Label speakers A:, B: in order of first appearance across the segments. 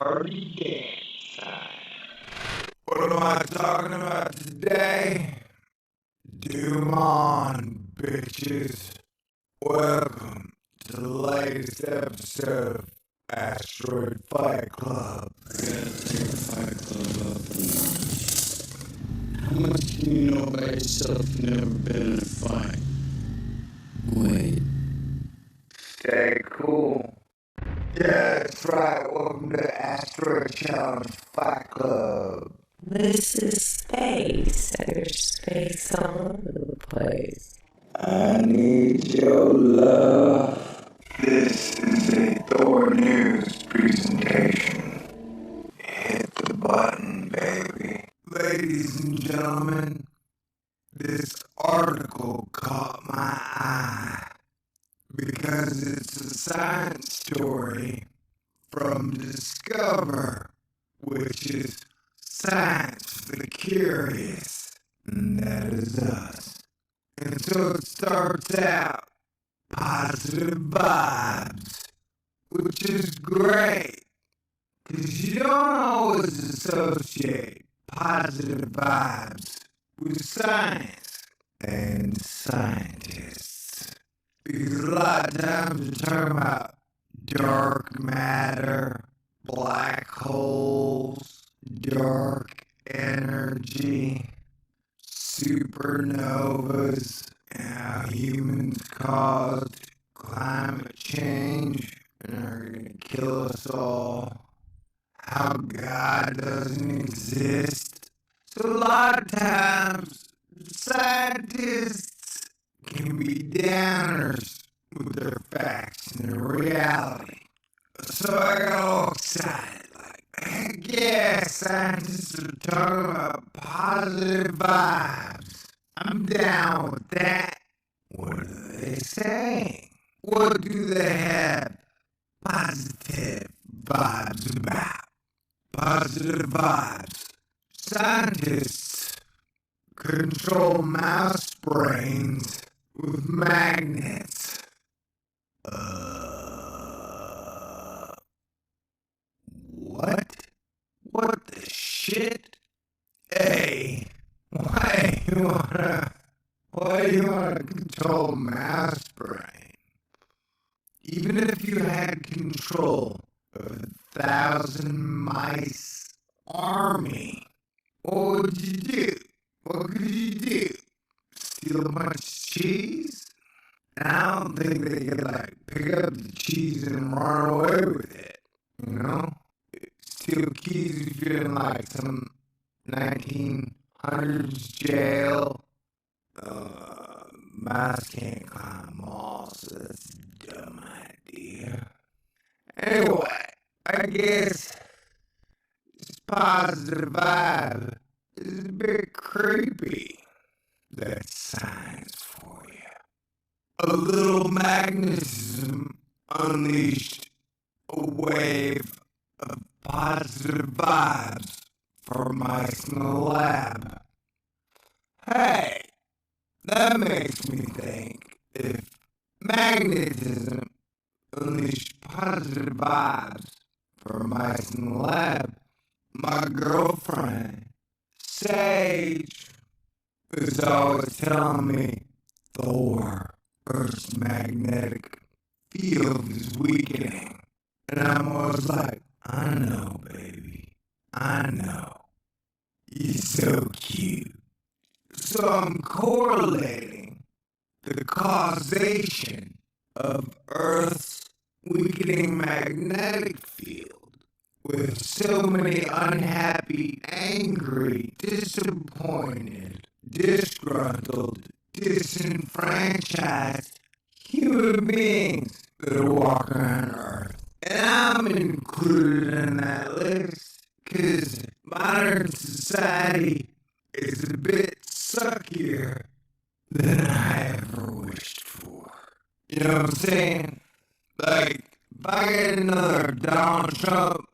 A: party dance time. What am I talking about today? Doom on, bitches. Welcome to the latest episode of Asteroid Fight Club. I gotta take a Fight Club up a notch. How much can you know about yourself? Never been in a fight. Wait. Stay cool. Yeah, that's right. Welcome to Asteroid Challenge Fight Club.
B: This is space. There's space all over the place.
A: I need your love. This is a Thor News presentation. Hit the button, baby. Ladies and gentlemen, this article caught my eye because it's a science story from Discover, which is science for the curious, and that is us. And so it starts out positive vibes, which is great, because you don't always associate positive vibes with science and scientists. Because a lot of times you're talking about dark matter, black holes, dark energy, supernovas, and how humans caused climate change and are gonna kill us all. How God doesn't exist. So a lot of times, scientists can be downers with their facts and their reality. So I got all excited, like, heck yeah, scientists are talking about positive vibes. I'm down with that. What are they saying? What do they have positive vibes about? Positive vibes. Scientists control mouse brains with magnets. What? What the shit? Hey, why you wanna control mouse brain? Even if you had control of 1,000 mice army, what would you do? What could you do? Steal a bunch of cheese? And I don't think they could, like, pick up the cheese and run away with it, you know? Steal keys if you're in, like, some 1900s jail. Mice can't climb walls, so that's a dumb idea. Anyway, I guess this positive vibe is a bit creepy. That's science for you. A little magnetism unleashed a wave of positive vibes for mice in the lab. Hey, that makes me think if magnetism unleashed positive vibes for mice in the lab, my girlfriend, Sage, is always telling me Thor, Earth's magnetic field is weakening. And I'm always like, I know, baby. I know. You're so cute. So I'm correlating the causation of Earth's weakening magnetic field with so many unhappy, angry, disappointed, disgruntled, disenfranchised human beings that are walking on Earth. And I'm included in that list because modern society is a bit suckier than I ever wished for. You know what I'm saying? Like, if I get another Donald Trump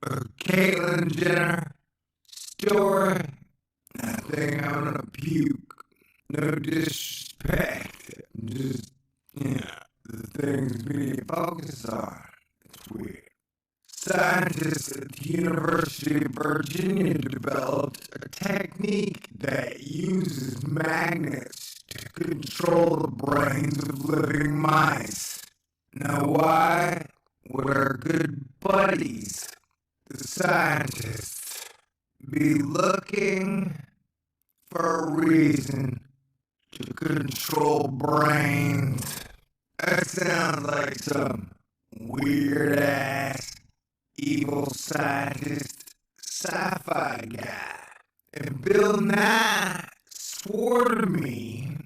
A: or Caitlyn Jenner story, I think I'm gonna puke. No disrespect. Just, you know, the things we need to focus on. It's weird. Scientists at the University of Virginia developed a technique that uses magnets to control the brains of living mice. Know why? With our good buddies, the scientists, be looking for a reason to control brains. That sounds like some weird-ass, evil scientist sci-fi guy. And Bill Nye swore to me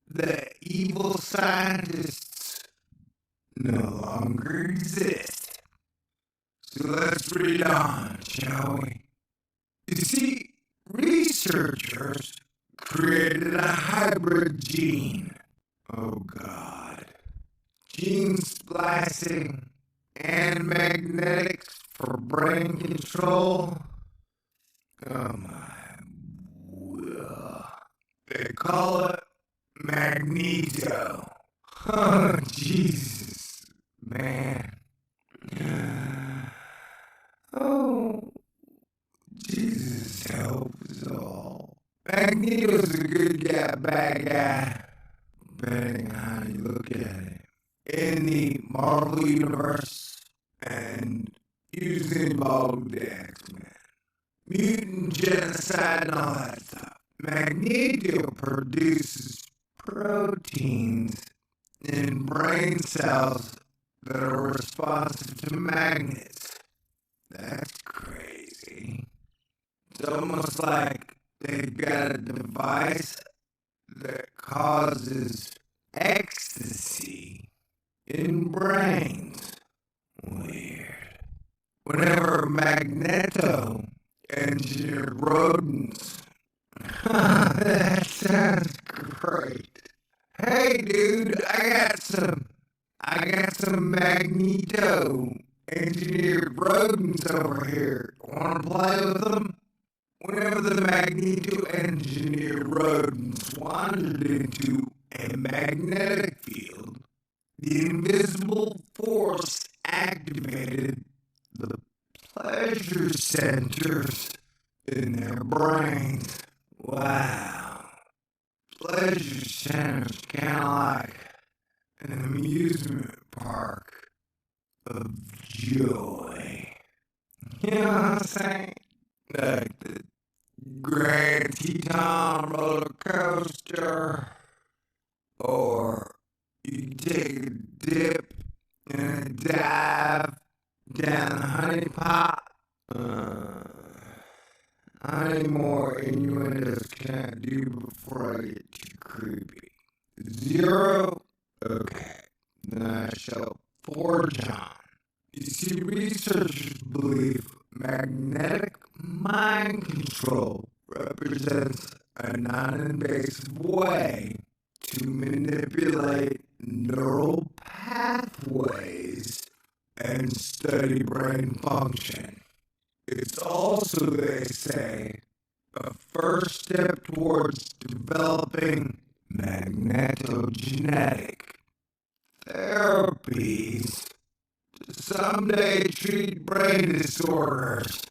A: that evil scientists no longer exist. So let's read on, shall we? You see, researchers created a hybrid gene. Oh God. Gene splicing and magnetics for brain control. Oh my. They call it Magneto. Oh, Jesus, man. Oh, Jesus help us all. Magneto's a good guy, bad guy, depending on how you look at it. In the Marvel Universe, and usually involved with the X-Men. Mutant genocide and all that stuff. Magneto produces proteins in brain cells that are responsive to magnets. That's crazy. It's almost like they've got a device that causes ecstasy in brains. Weird. Whenever Magneto engineered rodents. That sounds great. Hey dude, I got some Magneto engineered rodents over here. Wanna play with them? Whenever the Magneto engineered rodents wandered into a magnetic field, the invisible force activated the pleasure centers in their brains. Wow. Pleasure centers kind of like an amusement park of joy. You know what I'm saying? Like the Grand Teton roller coaster, or you take a dip and a dive down the honey pot. How many more innuendos can I do before I get too creepy? 0? Okay. Then I shall forge on. You see, researchers believe magnetic mind control represents a non-invasive way to manipulate neural pathways and study brain function. It's also, they say, a first step towards developing magnetogenetic therapies to someday treat brain disorders.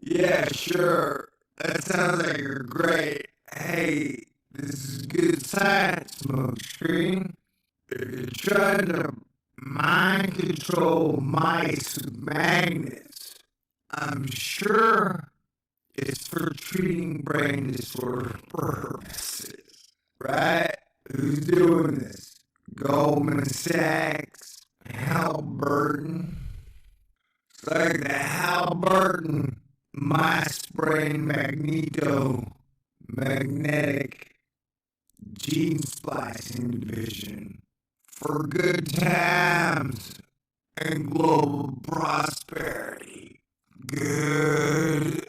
A: Yeah, sure, that sounds like you're great. Hey, this is good science, Smokescreen. If you're trying to mind control mice with magnets, I'm sure it's for treating brain disorder purposes, right? Who's doing this? Goldman Sachs? Halliburton? It's like the Halliburton mice brain magnetic gene splicing division for good times and global prosperity. Good.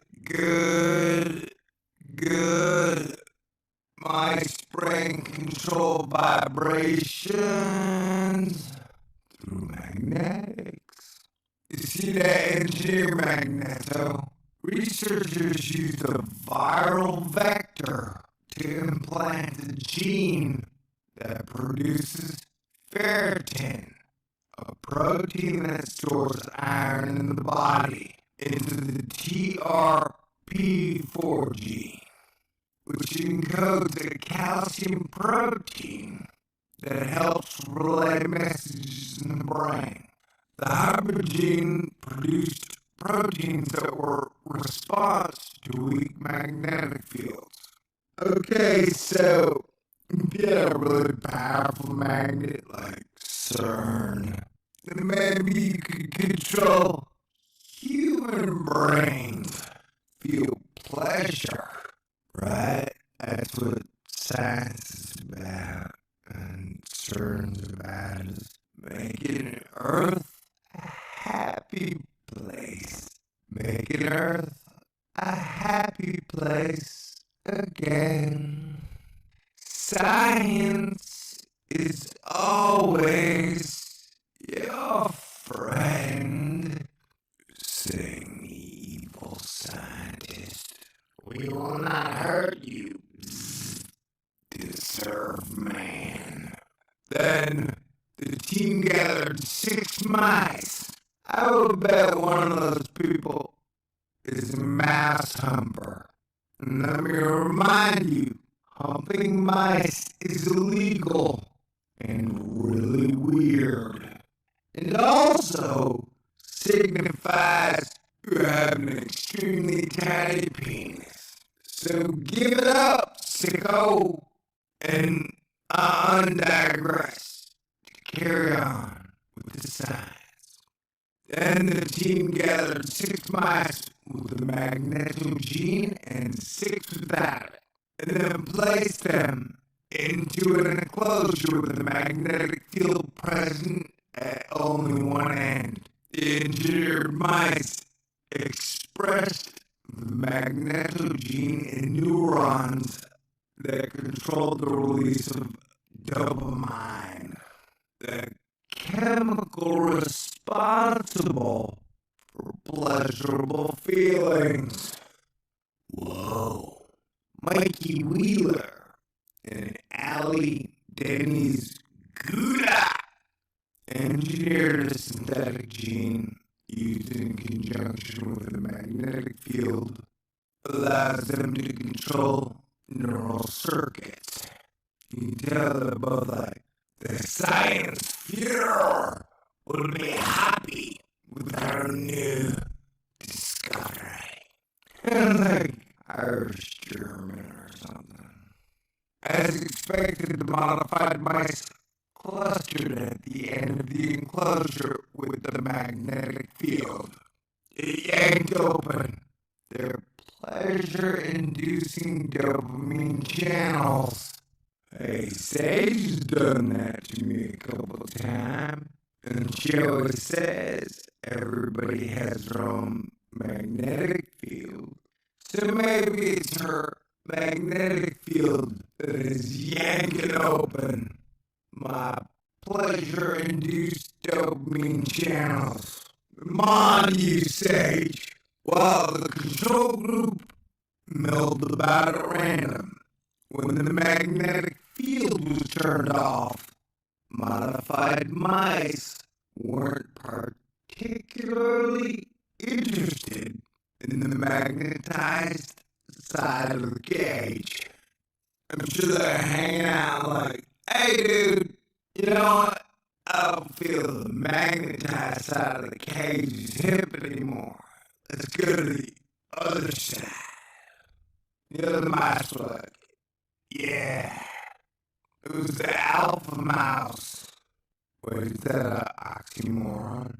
A: Mice brain control vibrations through magnetics. You see that engineer Magneto? Researchers used a viral vector to implant a gene that produces ferritin, a protein that stores iron in the body, into the TRP4 gene, which encodes a calcium protein that helps relay messages in the brain. The hypogene produced proteins that were response to weak magnetic fields. Okay, so if you had a really powerful magnet like CERN, then maybe you could control human brains, feel pleasure, right? That's what science is about, and CERN's about is making Earth a happy place. Making Earth a happy place again. Science is always your friend. Sing, evil scientist. We will not hurt you. Deserve man. Then the team gathered 6 mice. I will bet one of those people is a mouse humper. And let me remind you, humping mice is illegal and really weird. It also signifies you have an extremely tiny penis. So give it up, sicko. And I undigress to carry on with the science. Then the team gathered 6 mice with the magnetic gene and 6 without it, and then placed them into an enclosure with a magnetic field present at only one end. The engineered mice expressed the magnetic gene in neurons that controlled the release of dopamine, the chemical responsible for pleasurable feelings. Whoa. Mikey Wheeler and Allie Denny's Gouda engineered a synthetic gene used in conjunction with a magnetic field, allows them to control neural circuits. You can tell they're both like, the science Fuhrer will be happy with our new discovery. And like Irish German or something. As expected, the modified mice clustered at the end of the enclosure with the magnetic field. It yanked open their pleasure-inducing dopamine channels. Hey, Sage's done that to me a couple of times, and she always says everybody has their own magnetic field, so maybe it's her magnetic field that is yanking open my pleasure-induced dopamine channels. Come on, you Sage. While the control group milled about at random, when the magnetic field was turned off, modified mice weren't particularly interested in the magnetized side of the cage. I'm sure they're hanging out like, hey dude, you know what? I don't feel the magnetized side of the cage is hip anymore. Let's go to the other side. The other mice were like, yeah. It was the alpha mouse. Wait, is that an oxymoron?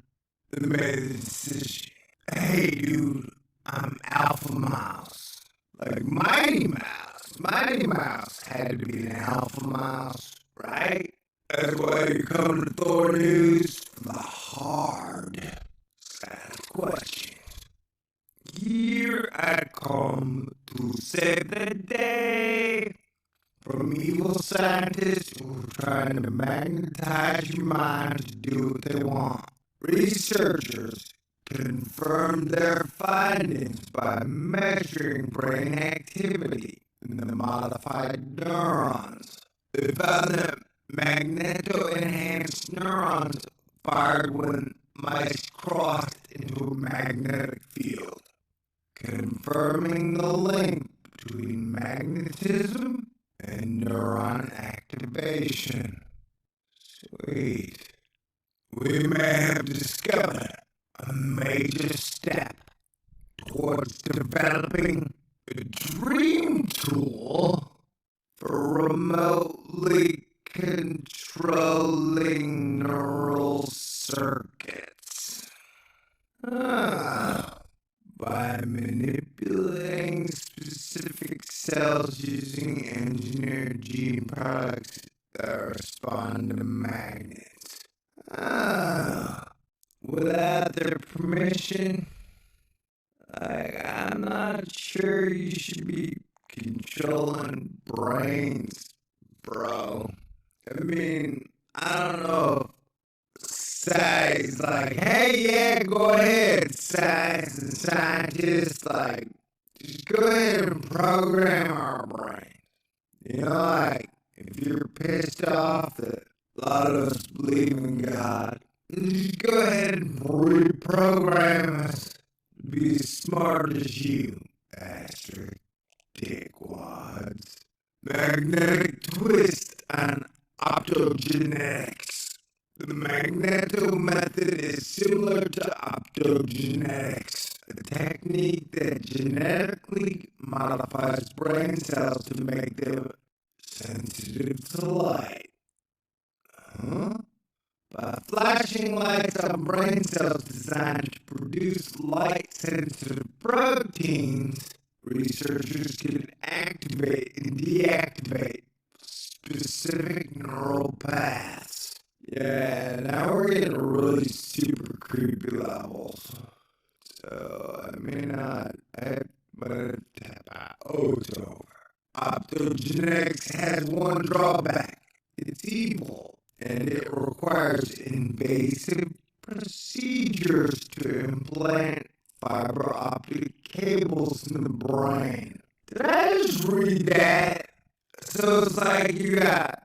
A: They made the decision. Hey dude, I'm alpha mouse. Like Mighty Mouse. Mighty Mouse had to be an alpha mouse, right? That's why you come to Thor News for the hard side questions. Here I come to save the day from evil scientists who are trying to magnetize your mind to do what they want. Researchers confirmed their findings by measuring brain activity in the modified neurons. They found that magneto-enhanced neurons fired when mice crossed into a magnetic field, confirming the link between magnetism and neuron activation. Sweet. We may have discovered a major step towards developing a dream tool for remotely controlling neural circuits. By manipulating specific cells using engineered gene products that respond to magnets. Without their permission, I'm not sure you should be controlling brains, bro. I mean, I don't know if science, like, hey, yeah, go ahead, science and scientists, like, just go ahead and program our brain. You know, like, if you're pissed off that a lot of us believe in God, just go ahead and reprogram us to be as smart as you, asterisk dickwads. Magnetic twist and optogenetics. The magneto method is similar to optogenetics, a technique that genetically modifies brain cells to make them sensitive to light. By flashing lights on brain cells designed to produce light-sensitive proteins, researchers can activate and deactivate specific neural paths. Yeah, now we're getting really super creepy levels. So, I mean, it's over. Optogenetics has one drawback. It's evil, and it requires invasive procedures to implant fiber optic cables in the brain. Did I just read that? So it's like you got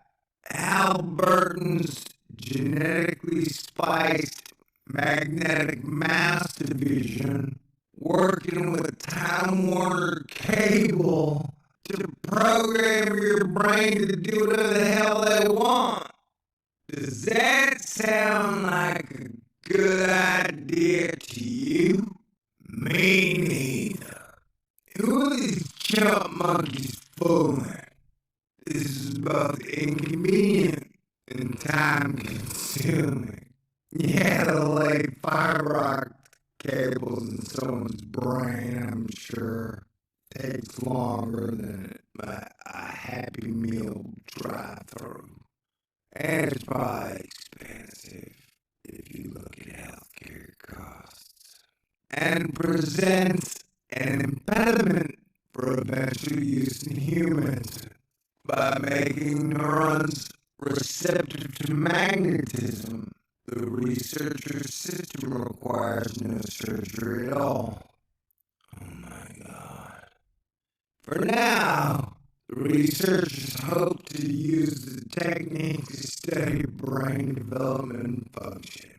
A: Hal Burton's genetically spiced magnetic mouse division working with Time Warner Cable to program your brain to do whatever the hell they want. Does that sound like a good idea to you? Me neither. Who are these chump monkeys fooling? This is both inconvenient and time consuming. Yeah, to lay fiber optic cables in someone's brain, I'm sure, takes longer than a Happy Meal drive-through. And it's probably expensive if you look at healthcare costs. And presents an impediment for eventual use in humans by making neurons receptive to magnetism. The researcher's system requires no surgery at all. Oh my God. For now, the researchers hope to use the technique to study brain development and function.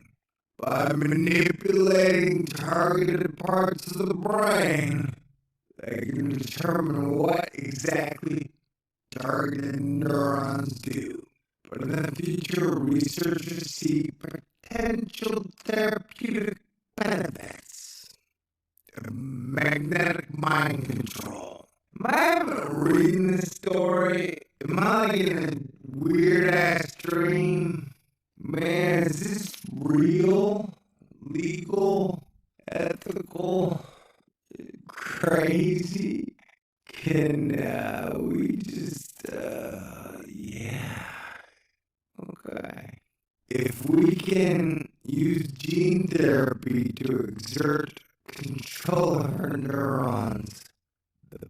A: By manipulating targeted parts of the brain, they can determine what exactly targeted neurons do. But in the future, researchers see potential therapeutic benefits of magnetic mind control. Am I having a reading this story? Am I like in a weird-ass dream? Man, is this real? Legal? Ethical? Crazy? Can we just, yeah. Okay. If we can use gene therapy to exert control of our neurons, the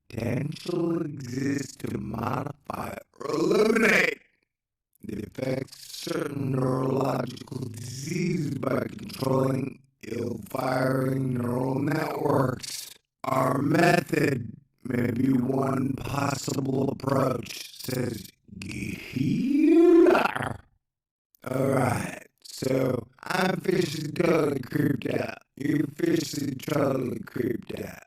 A: potential exists to modify or eliminate the effects of certain neurological diseases by controlling ill-firing neural networks. Our method may be one possible approach, says Gila. Alright, So I'm officially totally creeped out. You're officially totally creeped out.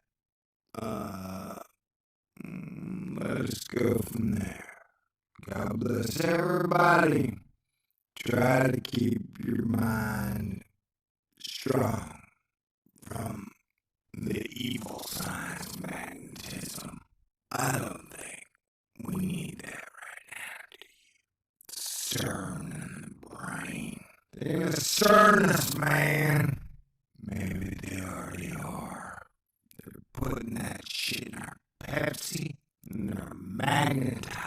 A: Let us go from there. God bless everybody. Try to keep your mind strong from the evil sign of magnetism. I don't think we need that right now, do you? CERN in the brain. They're gonna CERN us, man. Maybe they already are. They're putting that shit in our Pepsi, and they're magnetizing